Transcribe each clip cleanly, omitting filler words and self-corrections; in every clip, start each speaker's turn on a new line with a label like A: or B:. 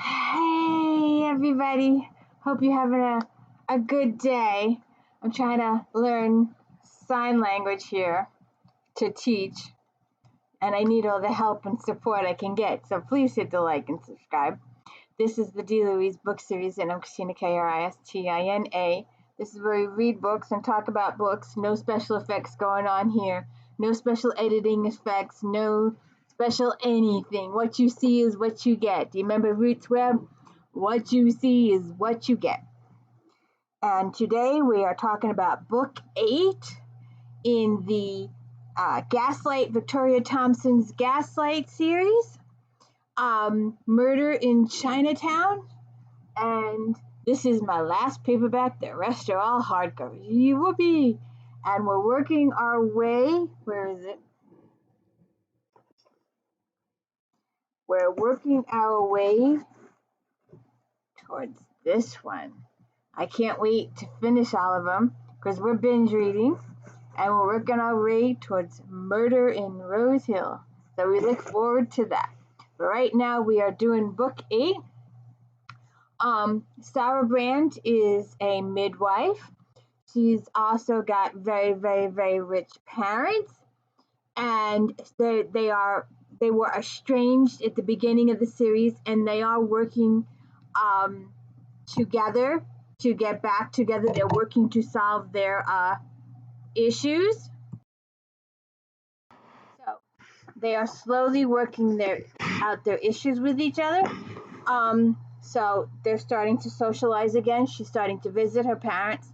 A: Hey everybody, hope you're having a good day. I'm trying to learn sign language here to teach, and I need all the help and support I can get, so please hit the like and subscribe. This is the D. Louise book series, and I'm Christina, Kristina. This is where we read books and talk about books. No special effects going on here, no special editing effects, no special anything. What you see is what you get. Do you remember Roots Web? What you see is what you get. And today we are talking about book 8 in the Gaslight, Victoria Thompson's Gaslight series, Murder in Chinatown. And this is my last paperback. The rest are all hardcovers. Whoopee! And we're working our way. Where is it? We're working our way towards this one. I can't wait to finish all of them because we're binge reading, and we're working our way towards Murder in Rose Hill. So we look forward to that. But right now we are doing book 8. Sarah Brandt is a midwife. She's also got very, very, very rich parents, and they were estranged at the beginning of the series, and they are working together to get back together. They're working to solve their issues. So they are slowly working out their issues with each other. So they're starting to socialize again. She's starting to visit her parents.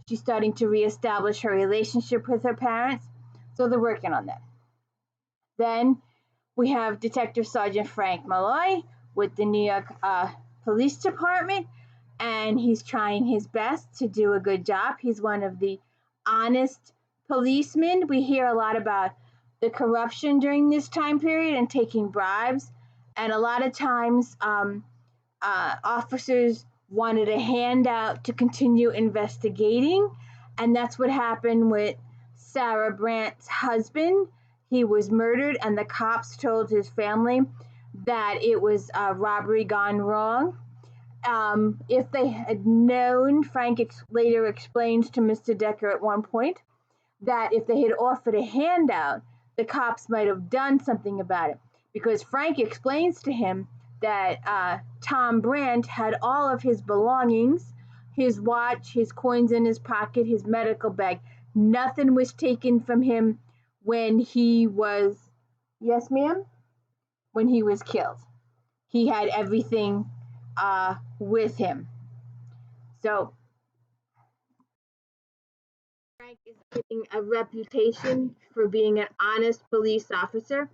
A: She's starting to reestablish her relationship with her parents. So they're working on that. Then we have Detective Sergeant Frank Malloy with the New York Police Department, and he's trying his best to do a good job. He's one of the honest policemen. We hear a lot about the corruption during this time period and taking bribes, and a lot of times officers wanted a handout to continue investigating, and that's what happened with Sarah Brandt's husband. He was murdered, and the cops told his family that it was a robbery gone wrong. If they had known, Frank later explains to Mr. Decker at one point that if they had offered a handout, the cops might have done something about it, because Frank explains to him that Tom Brandt had all of his belongings, his watch, his coins in his pocket, his medical bag. Nothing was taken from him when he was, yes ma'am, when he was killed. He had everything with him. So Frank is getting a reputation for being an honest police officer.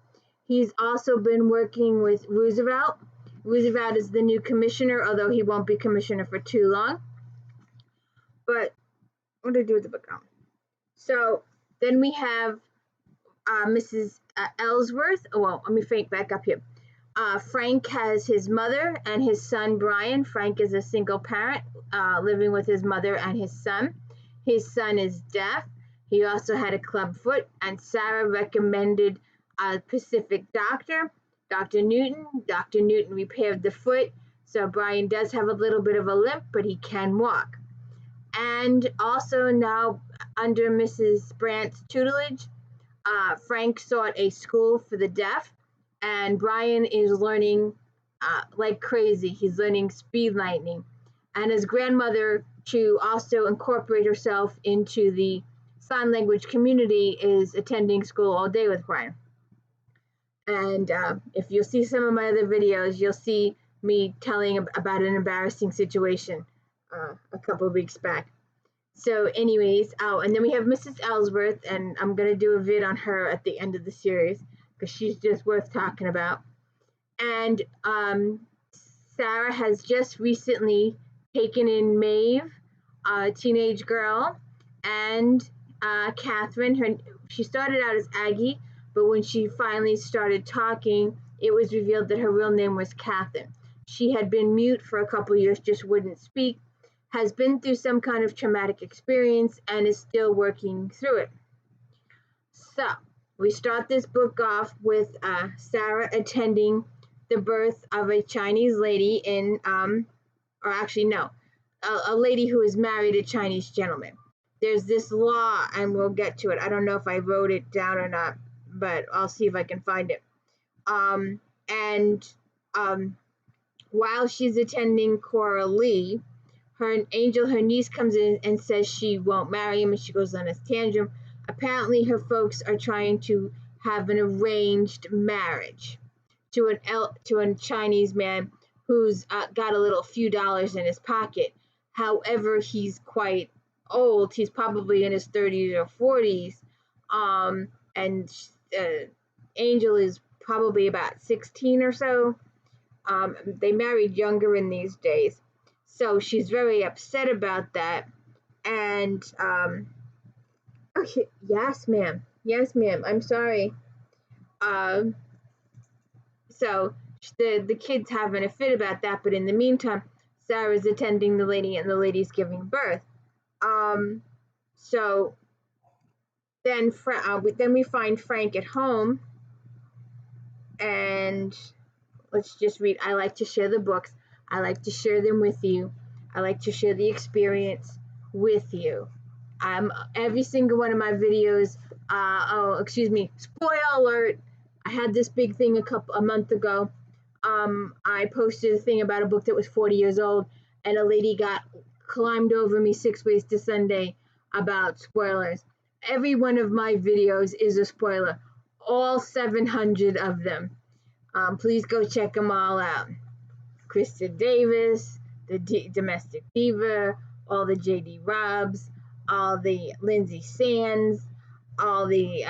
A: He's also been working with Roosevelt. Roosevelt is the new commissioner, although he won't be commissioner for too long. But what do I do with the book? So then we have Mrs. Ellsworth. Oh, well, let me back up here. Frank has his mother and his son, Brian. Frank is a single parent living with his mother and his son. His son is deaf. He also had a club foot, and Sarah recommended a Pacific doctor, Dr. Newton. Dr. Newton repaired the foot, so Brian does have a little bit of a limp, but he can walk. And also now, under Mrs. Brandt's tutelage, Frank sought a school for the deaf, and Brian is learning like crazy. He's learning speed lightning. And his grandmother, to also incorporate herself into the sign language community, is attending school all day with Brian. And if you'll see some of my other videos, you'll see me telling about an embarrassing situation a couple of weeks back. So anyways, and then we have Mrs. Ellsworth, and I'm going to do a vid on her at the end of the series because she's just worth talking about. And Sarah has just recently taken in Maeve, a teenage girl, and Catherine. She started out as Aggie, but when she finally started talking, it was revealed that her real name was Catherine. She had been mute for a couple years, just wouldn't speak, has been through some kind of traumatic experience, and is still working through it. So we start this book off with Sarah attending the birth of a Chinese lady in, or actually no, a lady who is married a Chinese gentleman. There's this law, and we'll get to it. I don't know if I wrote it down or not, but I'll see if I can find it. And while she's attending Cora Lee, her niece, comes in and says she won't marry him, and she goes on this tantrum. Apparently, her folks are trying to have an arranged marriage to a Chinese man who's got a little few dollars in his pocket. However, he's quite old. He's probably in his 30s or 40s, and Angel is probably about 16 or so. They married younger in these days, so she's very upset about that. And okay, yes, ma'am. I'm sorry. So the kid's having a fit about that, but in the meantime, Sarah's attending the lady, and the lady's giving birth. So then we find Frank at home, and let's just read. I like to share the books. I like to share them with you. I like to share the experience with you. Every single one of my videos. Spoiler alert! I had this big thing a month ago. I posted a thing about a book that was 40 years old, and a lady climbed over me 6 ways to Sunday about spoilers. Every one of my videos is a spoiler. All 700 of them. Please go check them all out. Krista Davis, the Domestic Diva, all the J.D. Robbs, all the Lindsay Sands, all the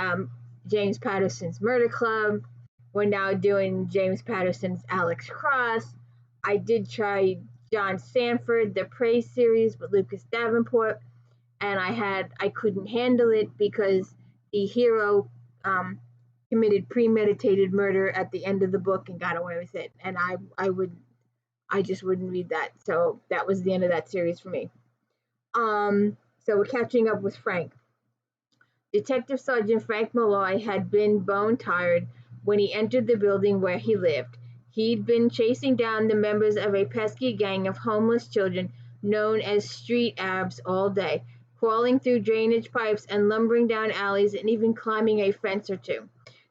A: James Patterson's Murder Club. We're now doing James Patterson's Alex Cross. I did try John Sanford, the Prey series with Lucas Davenport, and I couldn't handle it because the hero committed premeditated murder at the end of the book and got away with it, and I just wouldn't read that. So that was the end of that series for me. So we're catching up with Frank. Detective Sergeant Frank Malloy had been bone tired when he entered the building where he lived. He'd been chasing down the members of a pesky gang of homeless children known as street Arabs all day, crawling through drainage pipes and lumbering down alleys and even climbing a fence or two.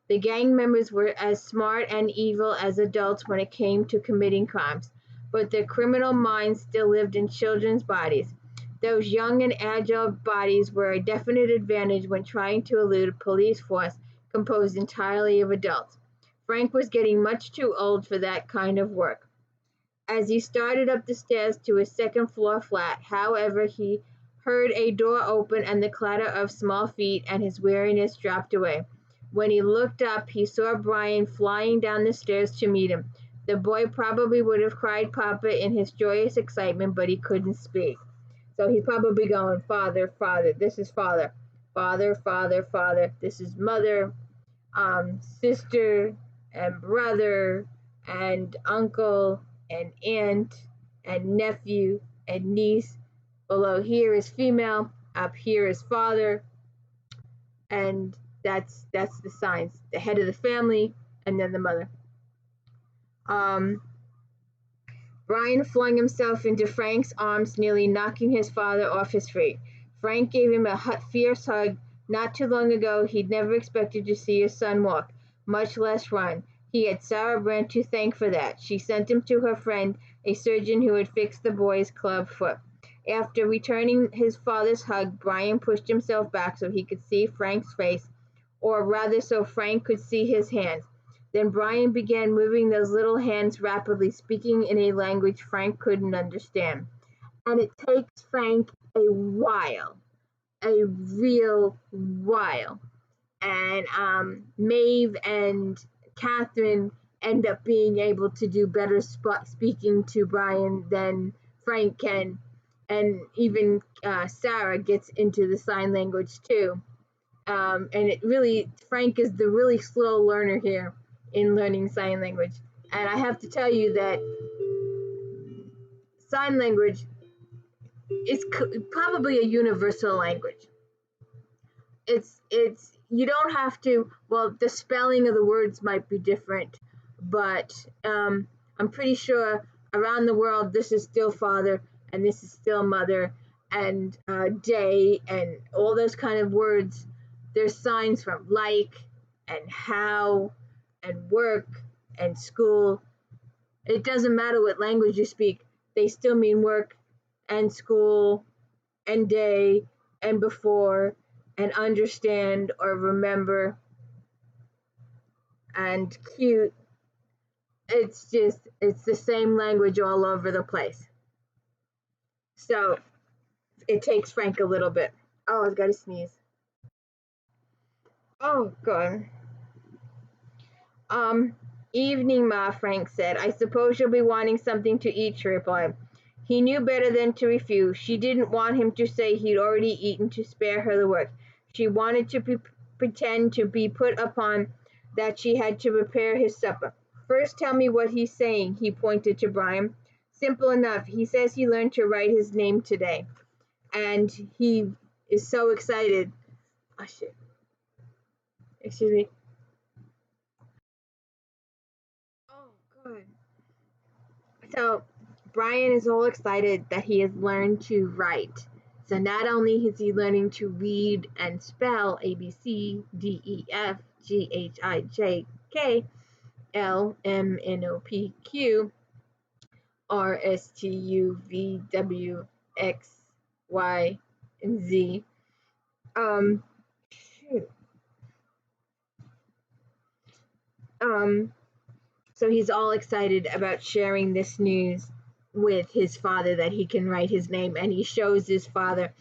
A: The gang members were as smart and evil as adults when it came to committing crimes, but their criminal minds still lived in children's bodies. Those young and agile bodies were a definite advantage when trying to elude a police force composed entirely of adults. Frank was getting much too old for that kind of work. As he started up the stairs to his second-floor flat, however, he heard a door open and the clatter of small feet, and his weariness dropped away. When he looked up, he saw Brian flying down the stairs to meet him. The boy probably would have cried Papa in his joyous excitement, but he couldn't speak. So he's probably going, Father, Father, this is Father. Father, Father, Father, this is Mother, sister, and brother, and uncle, and aunt, and nephew, and niece. Below here is female, up here is father, and that's the signs. The head of the family, and then the mother. Brian flung himself into Frank's arms, nearly knocking his father off his feet. Frank gave him a fierce hug. Not too long ago, he'd never expected to see his son walk, much less run. He had Sarah Brandt to thank for that. She sent him to her friend, a surgeon who had fixed the boy's club foot. After returning his father's hug, Brian pushed himself back so he could see Frank's face, or rather so Frank could see his hands. Then Brian began moving those little hands rapidly, speaking in a language Frank couldn't understand. And it takes Frank a while, a real while. And Maeve and Catherine end up being able to do better speaking to Brian than Frank can. And even Sarah gets into the sign language too. And Frank is the really slow learner here in learning sign language. And I have to tell you that sign language is probably a universal language. It's you don't have to, well, the spelling of the words might be different, but I'm pretty sure around the world this is still father and this is still mother and day and all those kind of words. There's signs from like and how and work and school. It doesn't matter what language you speak, they still mean work and school and day and before and understand or remember and cute. It's the same language all over the place. So it takes Frank a little bit. Oh, I've got to sneeze. Oh, God. Evening, Ma, Frank said. I suppose you'll be wanting something to eat, she replied. He knew better than to refuse. She didn't want him to say he'd already eaten to spare her the work. She wanted to pretend to be put upon that she had to prepare his supper. First, tell me what he's saying, he pointed to Brian. Simple enough. He says he learned to write his name today. And he is so excited. Oh, shit. Excuse me. Oh, God. So Brian is all excited that he has learned to write. So not only is he learning to read and spell A B C D E F G H I J K L M N O P Q R S T U V W X Y and Z. Shoot. So he's all excited about sharing this news with his father that he can write his name, and he shows his father,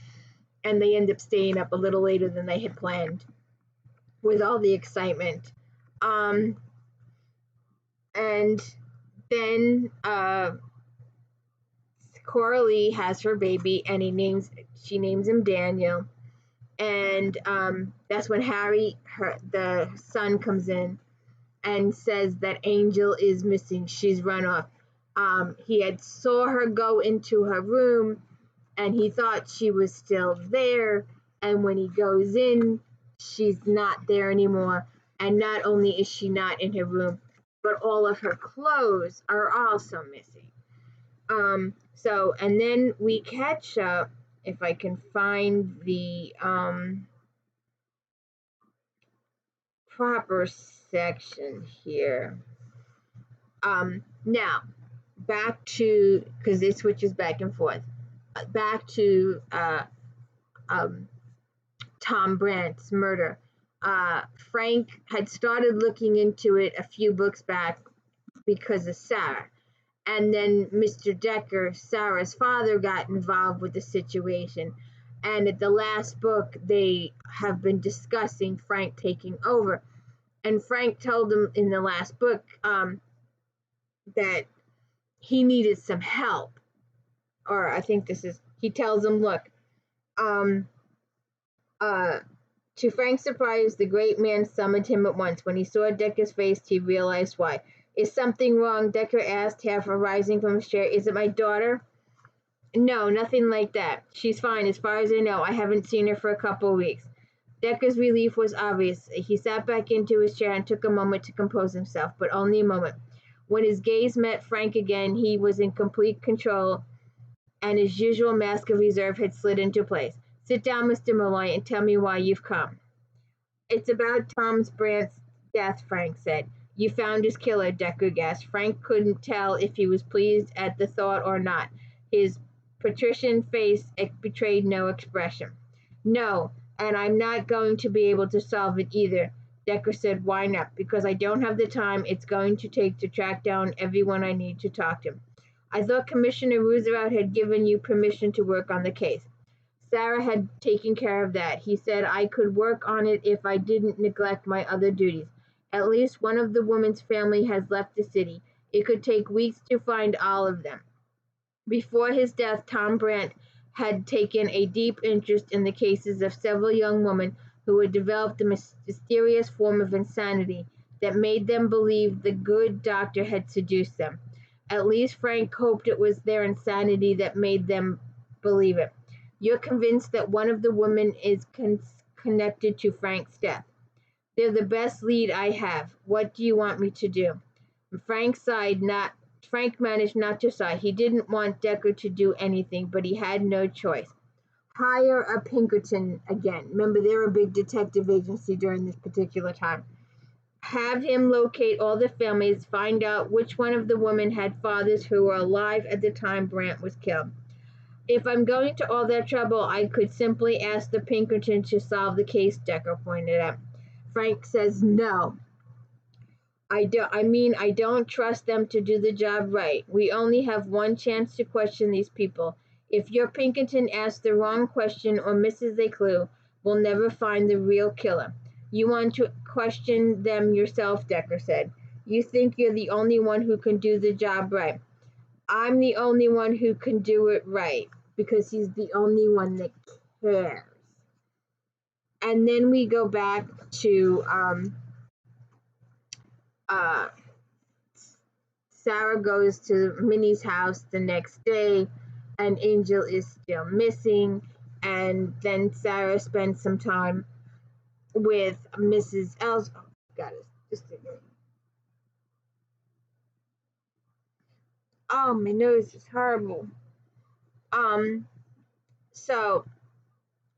A: and they end up staying up a little later than they had planned with all the excitement. And then Coralie has her baby, and she names him Daniel. And that's when Harry, the son, comes in and says that Angel is missing. She's run off. He had saw her go into her room, and he thought she was still there. And when he goes in, she's not there anymore. And not only is she not in her room, but all of her clothes are also missing. So, and then we catch up, if I can find the proper section here. Now, back to, because it switches back and forth, back to Tom Brandt's murder. Frank had started looking into it a few books back because of Sarah. And then Mr. Decker, Sarah's father, got involved with the situation. And at the last book, they have been discussing Frank taking over. And Frank told him in the last book that he needed some help. Or I think he tells him, look, to Frank's surprise, the great man summoned him at once. When he saw Decker's face, he realized why. Is something wrong? Decker asked, half arising from his chair. Is it my daughter? No, nothing like that. She's fine, as far as I know. I haven't seen her for a couple of weeks. Decker's relief was obvious. He sat back into his chair and took a moment to compose himself, but only a moment. When his gaze met Frank again, he was in complete control, and his usual mask of reserve had slid into place. Sit down, Mr. Malloy, and tell me why you've come. It's about Tom Brandt's death, Frank said. You found his killer, Decker gasped. Frank couldn't tell if he was pleased at the thought or not. His patrician face betrayed no expression. No, and I'm not going to be able to solve it either, Decker said. Why not? Because I don't have the time it's going to take to track down everyone I need to talk to. I thought Commissioner Roosevelt had given you permission to work on the case. Sarah had taken care of that. He said I could work on it if I didn't neglect my other duties. At least one of the woman's family has left the city. It could take weeks to find all of them. Before his death, Tom Brandt had taken a deep interest in the cases of several young women who had developed a mysterious form of insanity that made them believe the good doctor had seduced them. At least Frank hoped it was their insanity that made them believe it. You're convinced that one of the women is connected to Frank's death. They're the best lead I have. What do you want me to do? Frank managed not to sigh. He didn't want Decker to do anything, but he had no choice. Hire a Pinkerton again. Remember, they're a big detective agency during this particular time. Have him locate all the families, find out which one of the women had fathers who were alive at the time Brandt was killed. If I'm going to all that trouble, I could simply ask the Pinkerton to solve the case, Decker pointed out. Frank says no. I don't trust them to do the job right. We only have one chance to question these people. If your Pinkerton asks the wrong question or misses a clue, we'll never find the real killer. You want to question them yourself, Decker said. You think you're the only one who can do the job right. I'm the only one who can do it right because he's the only one that cares. And then we go back to Sarah goes to Minnie's house the next day, and Angel is still missing. And then Sarah spends some time with Mrs. Els. Oh, God, just a minute. Oh, my nose is horrible. So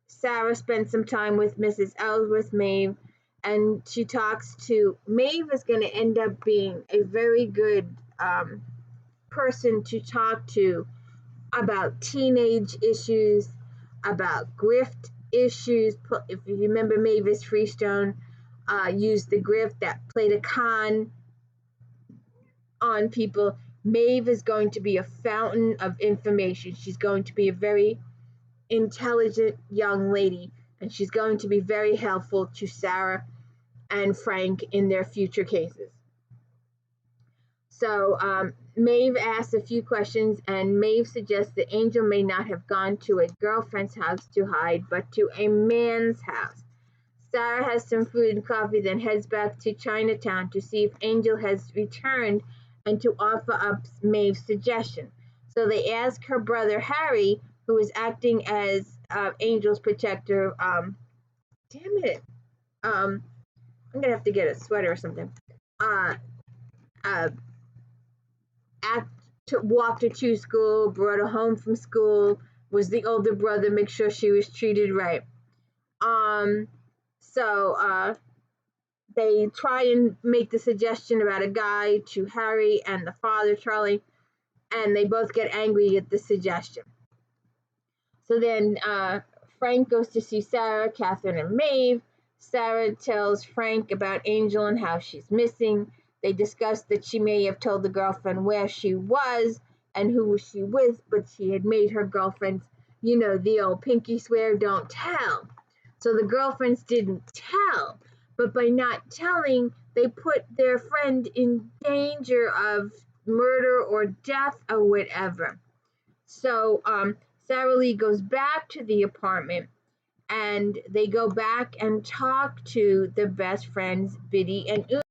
A: Sarah spends some time with Mrs. Ellsworth, Maeve, and she talks to Maeve is going to end up being a very good person to talk to about teenage issues, about grift issues. If you remember, Mavis Freestone used the grift that played a con on people. Maeve is going to be a fountain of information. She's going to be a very intelligent young lady, and she's going to be very helpful to Sarah and Frank in their future cases. So Maeve asks a few questions, and Maeve suggests that Angel may not have gone to a girlfriend's house to hide, but to a man's house. Sarah has some food and coffee, then heads back to Chinatown to see if Angel has returned and to offer up Maeve's suggestion. So they ask her brother Harry, who is acting as Angel's protector. Damn it. I'm going to have to get a sweater or something. Walked her to school, brought her home from school, was the older brother, make sure she was treated right. So they try and make the suggestion about a guy to Harry and the father, Charlie, and they both get angry at the suggestion. So then Frank goes to see Sarah, Catherine, and Maeve. Sarah tells Frank about Angel and how she's missing. They discussed that she may have told the girlfriend where she was and who was she with, but she had made her girlfriends, the old pinky swear, don't tell. So the girlfriends didn't tell, but by not telling, they put their friend in danger of murder or death or whatever. So Sarah Lee goes back to the apartment, and they go back and talk to their best friends, Biddy and Una.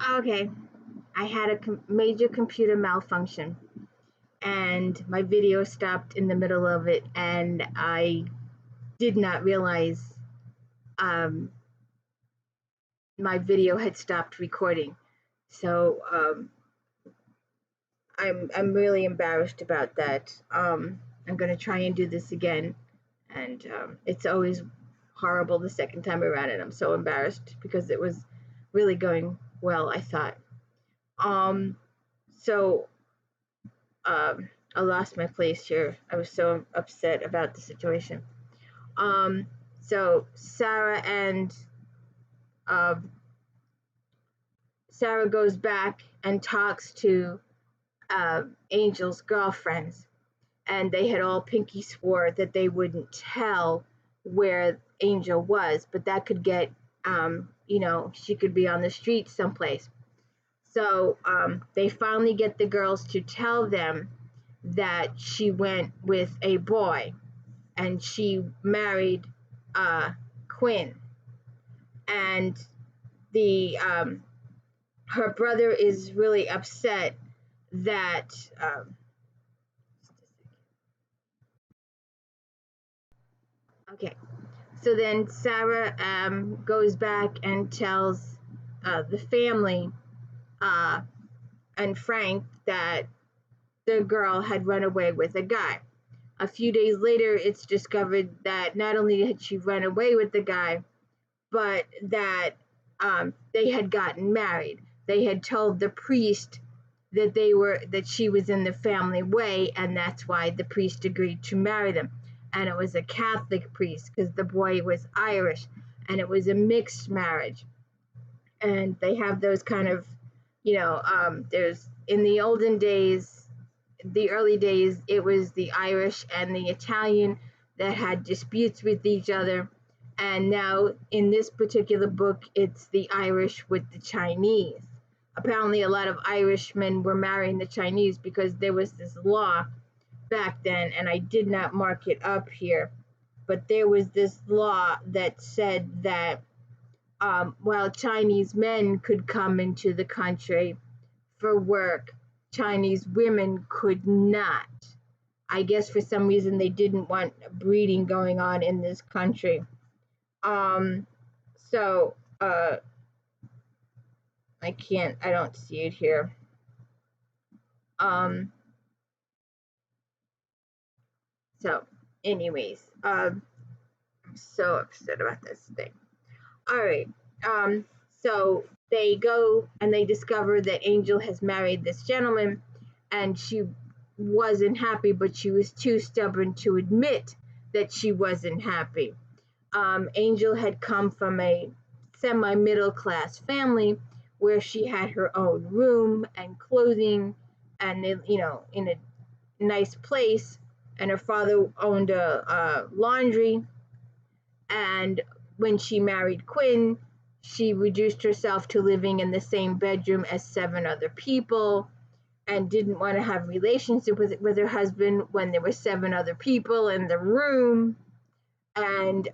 A: Okay, I had a major computer malfunction, and my video stopped in the middle of it, and I did not realize my video had stopped recording. So I'm really embarrassed about that. I'm gonna try and do this again, and it's always horrible the second time around, and I'm so embarrassed because it was really going well, I thought. So I lost my place here. I was so upset about the situation. So Sarah goes back and talks to Angel's girlfriends, and they had all pinky swore that they wouldn't tell where Angel was, but that could get, she could be on the street someplace. So they finally get the girls to tell them that she went with a boy, and she married Quinn, and her brother is really upset that okay. So then Sarah goes back and tells the family and Frank that the girl had run away with a guy. A few days later, it's discovered that not only had she run away with the guy, but that they had gotten married. They had told the priest that she was in the family way, and that's why the priest agreed to marry them. And it was a Catholic priest because the boy was Irish, and it was a mixed marriage. And they have those kind of, there's in the olden days, the early days, it was the Irish and the Italian that had disputes with each other. And now in this particular book, it's the Irish with the Chinese. Apparently, a lot of Irishmen were marrying the Chinese because there was this law back then, and I did not mark it up here, but there was this law that said that while Chinese men could come into the country for work, Chinese women could not. I guess for some reason they didn't want breeding going on in this country. I don't see it here. So anyways, I'm so upset about this thing. All right. So they go and they discover that Angel has married this gentleman, and she wasn't happy, but she was too stubborn to admit that she wasn't happy. Angel had come from a semi-middle class family where she had her own room and clothing and, in a nice place, and her father owned a laundry. And when she married Quinn, she reduced herself to living in the same bedroom as 7 other people and didn't want to have relationship with her husband when there were 7 other people in the room. And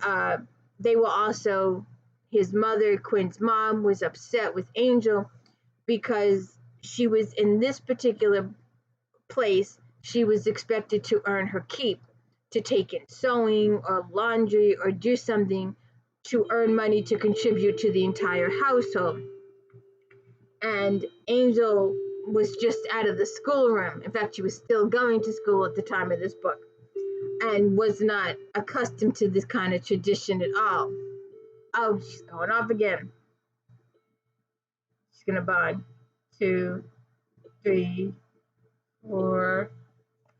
A: they were also, his mother, Quinn's mom, was upset with Angel because she was in this particular place. She was expected to earn her keep, to take in sewing or laundry or do something to earn money to contribute to the entire household. And Angel was just out of the schoolroom. In fact, she was still going to school at the time of this book and was not accustomed to this kind of tradition at all. Oh, she's going off again. She's going to buy 2, 3, 4,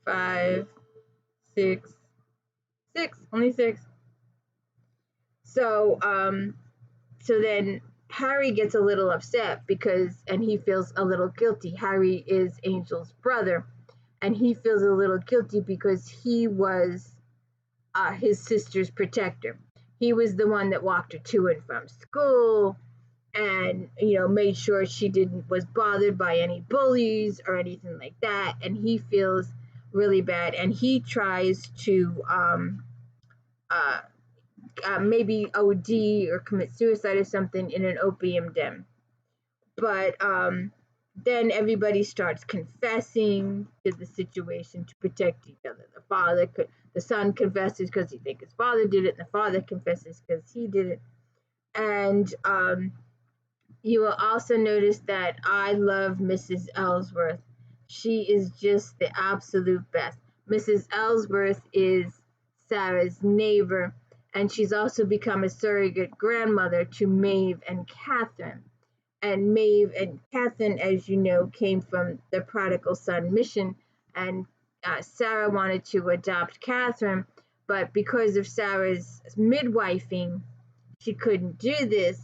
A: 5, 6, only 6. So then Harry gets a little upset and he feels a little guilty. Harry is Angel's brother, and he feels a little guilty because he was his sister's protector. He was the one that walked her to and from school and, made sure she was bothered by any bullies or anything like that. And he feels really bad, and he tries to maybe OD or commit suicide or something in an opium den. But then everybody starts confessing to the situation to protect each other. The son confesses because he thinks his father did it, and the father confesses because he did it. And you will also notice that I love Mrs. Ellsworth. She is just the absolute best. Mrs. Ellsworth is Sarah's neighbor, and she's also become a surrogate grandmother to Maeve and Catherine. And Maeve and Catherine, as you know, came from the Prodigal Son mission, and Sarah wanted to adopt Catherine, but because of Sarah's midwifing, she couldn't do this.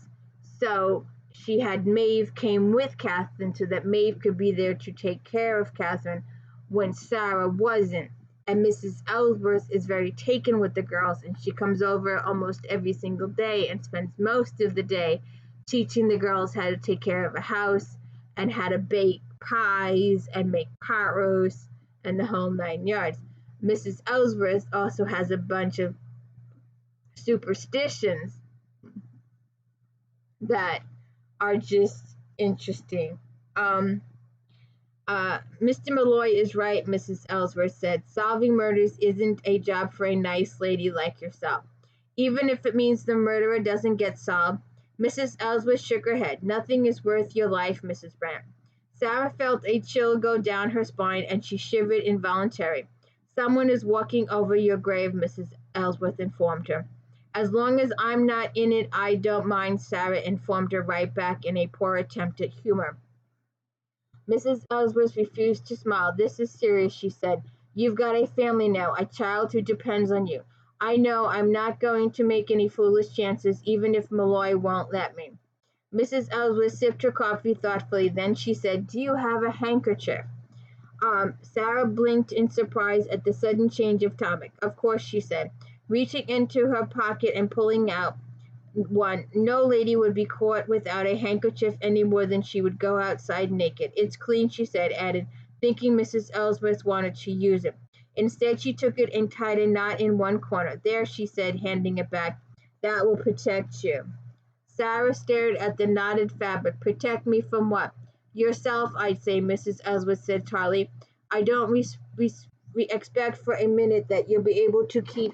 A: So she had Maeve came with Catherine so that Maeve could be there to take care of Catherine when Sarah wasn't. And Mrs. Ellsworth is very taken with the girls, and she comes over almost every single day and spends most of the day teaching the girls how to take care of a house and how to bake pies and make pot roasts and the whole 9 yards. Mrs. Ellsworth also has a bunch of superstitions that are just interesting. Mr. Malloy is right, Mrs. Ellsworth said. Solving murders isn't a job for a nice lady like yourself. Even if it means the murderer doesn't get solved, Mrs. Ellsworth shook her head. Nothing is worth your life, Mrs. Brandt. Sarah felt a chill go down her spine, and she shivered involuntarily. Someone is walking over your grave, Mrs. Ellsworth informed her. As long as I'm not in it, I don't mind, Sarah informed her right back in a poor attempt at humor. Mrs. Ellsworth refused to smile. This is serious, she said. You've got a family now, a child who depends on you. I know I'm not going to make any foolish chances, even if Malloy won't let me. Mrs. Ellsworth sipped her coffee thoughtfully. Then she said, Do you have a handkerchief? Sarah blinked in surprise at the sudden change of topic. Of course, she said, reaching into her pocket and pulling out one. No lady would be caught without a handkerchief any more than she would go outside naked. It's clean, she said, added, thinking Mrs. Ellsworth wanted to use it. Instead, she took it and tied a knot in one corner. There, she said, handing it back. That will protect you. Sarah stared at the knotted fabric. Protect me from what? Yourself, I'd say, Mrs. Ellsworth said tartly. I don't expect for a minute that you'll be able to keep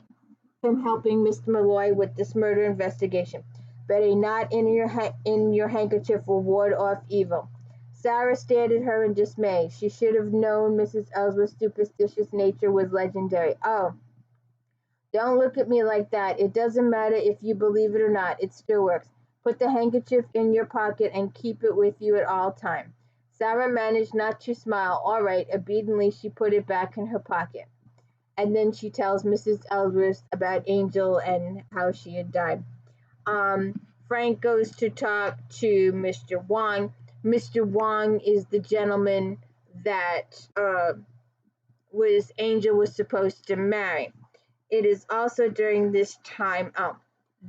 A: from helping Mr. Malloy with this murder investigation, but a knot in your handkerchief will ward off evil. Sarah stared at her in dismay. She should have known Mrs. Ellsworth's superstitious nature was legendary. Oh, don't look at me like that. It doesn't matter if you believe it or not. It still works. Put the handkerchief in your pocket and keep it with you at all times. Sarah managed not to smile. All right. Obediently, she put it back in her pocket. And then she tells Mrs. Ellsworth about Angel and how she had died. Frank goes to talk to Mr. Wong. Mr. Wong is the gentleman that Angel was supposed to marry. It is also during this time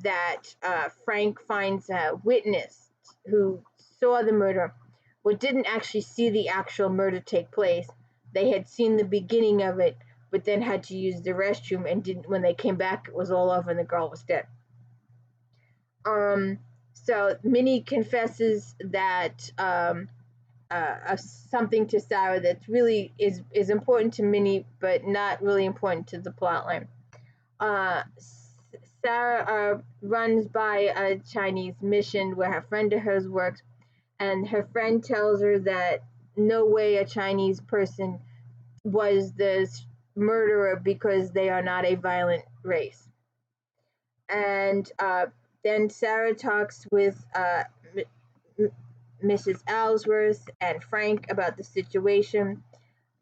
A: that Frank finds a witness who saw the murder, but didn't actually see the actual murder take place. They had seen the beginning of it, but then had to use the restroom, and didn't. When they came back, it was all over and the girl was dead. So Minnie confesses that something to Sarah that really is important to Minnie, but not really important to the plotline. Sarah runs by a Chinese mission where a friend of hers works, and her friend tells her that no way a Chinese person was the murderer because they are not a violent race. And then Sarah talks with Mrs. Ellsworth and Frank about the situation.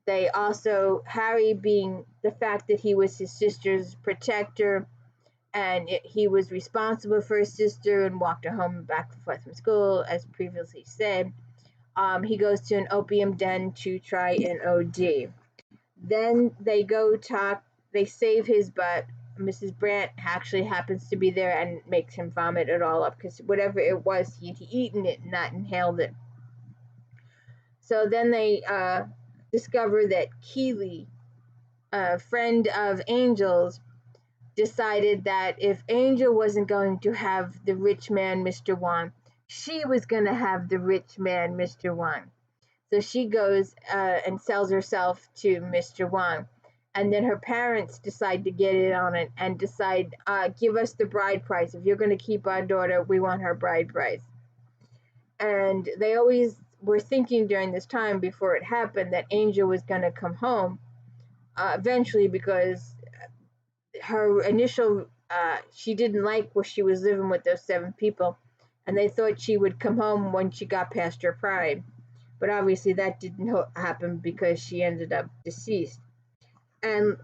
A: They also, Harry being the fact that he was his sister's protector, and he was responsible for his sister and walked her home and back and forth from school, as previously said. He goes to an opium den to try an OD. Then they go talk, they save his butt. Mrs. Brandt actually happens to be there and makes him vomit it all up because whatever it was, he'd eaten it, not inhaled it. So then they discover that Keeley, a friend of Angel's, decided that if Angel wasn't going to have the rich man, Mr. Wong, she was going to have the rich man, Mr. Wong. So she goes and sells herself to Mr. Wong. And then her parents decide to get in on it and decide, give us the bride price. If you're going to keep our daughter, we want her bride price. And they always were thinking during this time before it happened that Angel was going to come home eventually, because her initial, she didn't like where she was living with those 7 people. And they thought she would come home when she got past her pride. But obviously that didn't happen because she ended up deceased. And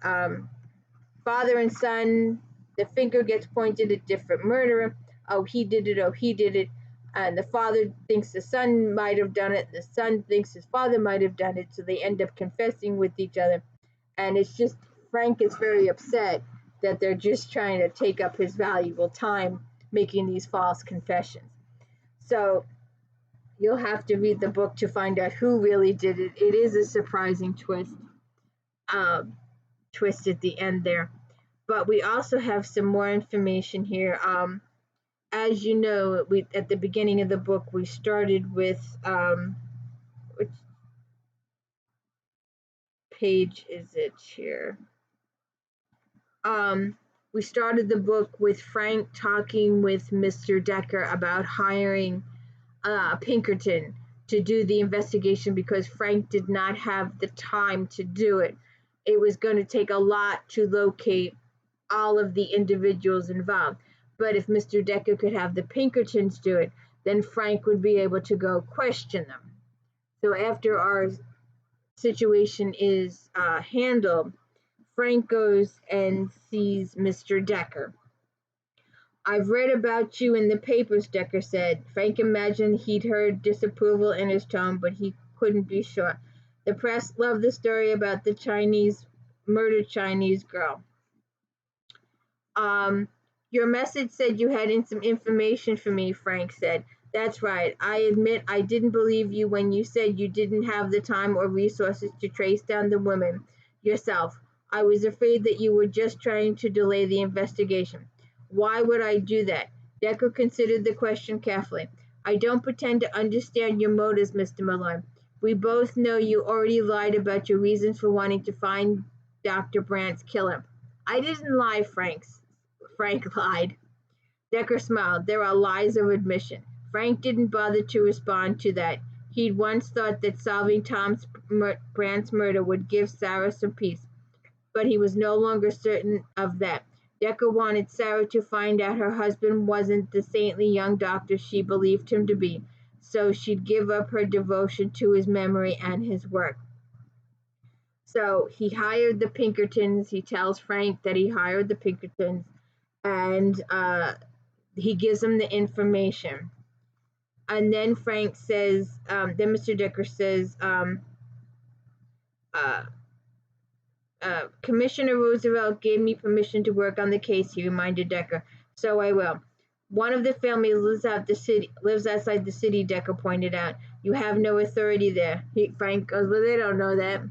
A: father and son, the finger gets pointed at different murderer. Oh, he did it. Oh, he did it. And the father thinks the son might have done it. The son thinks his father might have done it. So they end up confessing with each other. And it's just, Frank is very upset that they're just trying to take up his valuable time making these false confessions. So you'll have to read the book to find out who really did it. It is a surprising twist at the end there. But we also have some more information here. As you know, at the beginning of the book, we started with, which page is it here? We started the book with Frank talking with Mr. Decker about hiring Pinkerton to do the investigation because Frank did not have the time to do it. It was going to take a lot to locate all of the individuals involved. But if Mr. Decker could have the Pinkertons do it, then Frank would be able to go question them. So after our situation is handled, Frank goes and sees Mr. Decker. I've read about you in the papers, Decker said. Frank imagined he'd heard disapproval in his tone, but he couldn't be sure. The press loved the story about the murdered Chinese girl. Your message said you had some information for me, Frank said. That's right. I admit I didn't believe you when you said you didn't have the time or resources to trace down the woman yourself. I was afraid that you were just trying to delay the investigation. Why would I do that? Decker considered the question carefully. I don't pretend to understand your motives, Mr. Malloy. We both know you already lied about your reasons for wanting to find Dr. Brandt's killer. I didn't lie, Frank lied. Decker smiled. There are lies of admission. Frank didn't bother to respond to that. He'd once thought that solving Brandt's murder would give Sarah some peace, but he was no longer certain of that. Decker wanted Sarah to find out her husband wasn't the saintly young doctor she believed him to be, so she'd give up her devotion to his memory and his work. So he hired the Pinkertons. He tells Frank that he hired the Pinkertons, and he gives him the information. And then Frank says, then Mr. Decker says, Commissioner Roosevelt gave me permission to work on the case, he reminded Decker. So I will. One of the families lives outside the city, Decker pointed out. You have no authority there. Frank goes, well, they don't know that.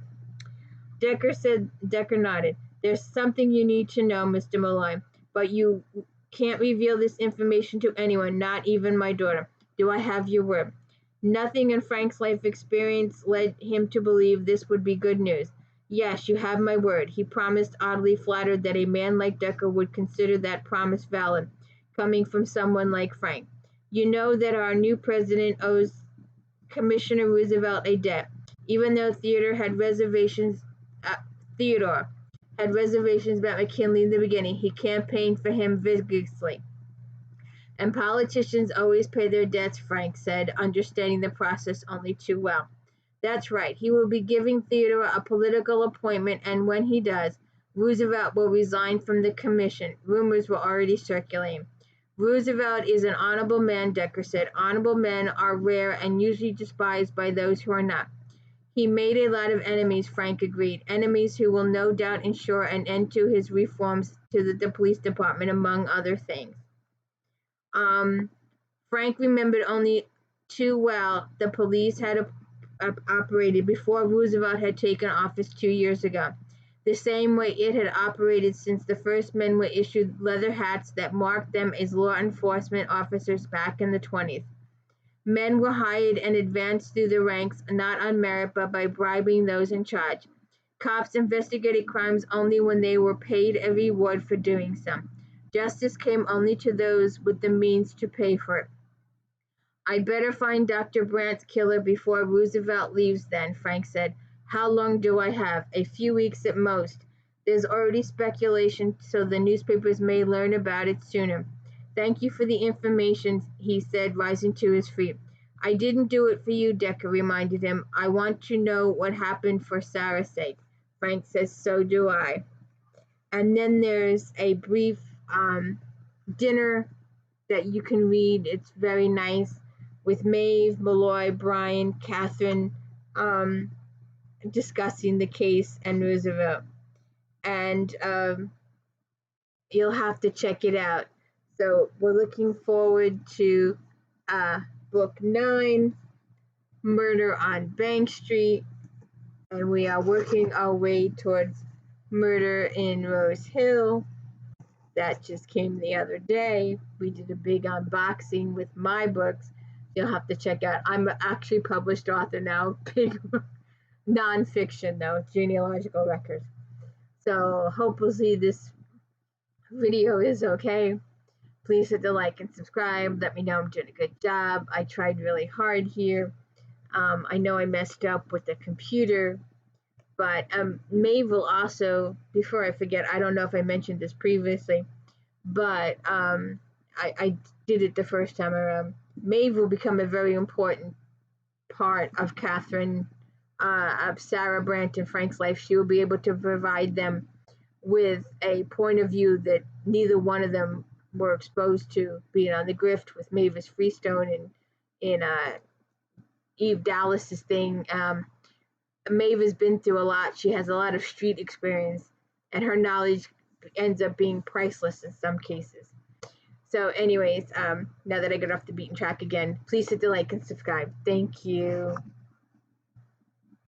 A: Decker nodded. There's something you need to know, Mr. Malloy, but you can't reveal this information to anyone, not even my daughter. Do I have your word? Nothing in Frank's life experience led him to believe this would be good news. Yes, you have my word, he promised, oddly flattered that a man like Decker would consider that promise valid, coming from someone like Frank. You know that our new president owes Commissioner Roosevelt a debt, even though Theodore had reservations about McKinley in the beginning. He campaigned for him vigorously. And politicians always pay their debts, Frank said, understanding the process only too well. That's right. He will be giving Theodore a political appointment, and when he does, Roosevelt will resign from the commission. Rumors were already circulating. Roosevelt is an honorable man, Decker said. Honorable men are rare and usually despised by those who are not. He made a lot of enemies, Frank agreed. Enemies who will no doubt ensure an end to his reforms to the police department, among other things. Frank remembered only too well the police had operated before Roosevelt had taken office 2 years ago, the same way it had operated since the first men were issued leather hats that marked them as law enforcement officers back in the 20s. Men were hired and advanced through the ranks, not on merit, but by bribing those in charge. Cops investigated crimes only when they were paid a reward for doing so. Justice came only to those with the means to pay for it. I'd better find Dr. Brandt's killer before Roosevelt leaves then, Frank said. How long do I have? A few weeks at most. There's already speculation, so the newspapers may learn about it sooner. Thank you for the information, he said, rising to his feet. I didn't do it for you, Decker reminded him. I want to know what happened for Sarah's sake. Frank says, so do I. And then there's a brief dinner that you can read. It's very nice, with Maeve, Malloy, Brian, Catherine discussing the case and Roosevelt. And you'll have to check it out. So we're looking forward to Book 9, Murder on Bank Street, and we are working our way towards Murder in Rose Hill. That just came the other day. We did a big unboxing with my books. You'll have to check out. I'm actually a published author now, big nonfiction though, genealogical records. So hopefully this video is okay, please hit the like and subscribe. Let me know I'm doing a good job. I tried really hard here. I know I messed up with the computer, but Maeve will also, before I forget, I don't know if I mentioned this previously, but I did it the first time around. Maeve will become a very important part of Catherine, of Sarah, Brandt, and Frank's life. She will be able to provide them with a point of view that neither one of them were exposed to, being on the grift with Mavis Freestone and in Eve Dallas's thing. Maeve has been through a lot. She has a lot of street experience, and her knowledge ends up being priceless in some cases. So, anyways, now that I get off the beaten track again, please hit the like and subscribe. Thank you.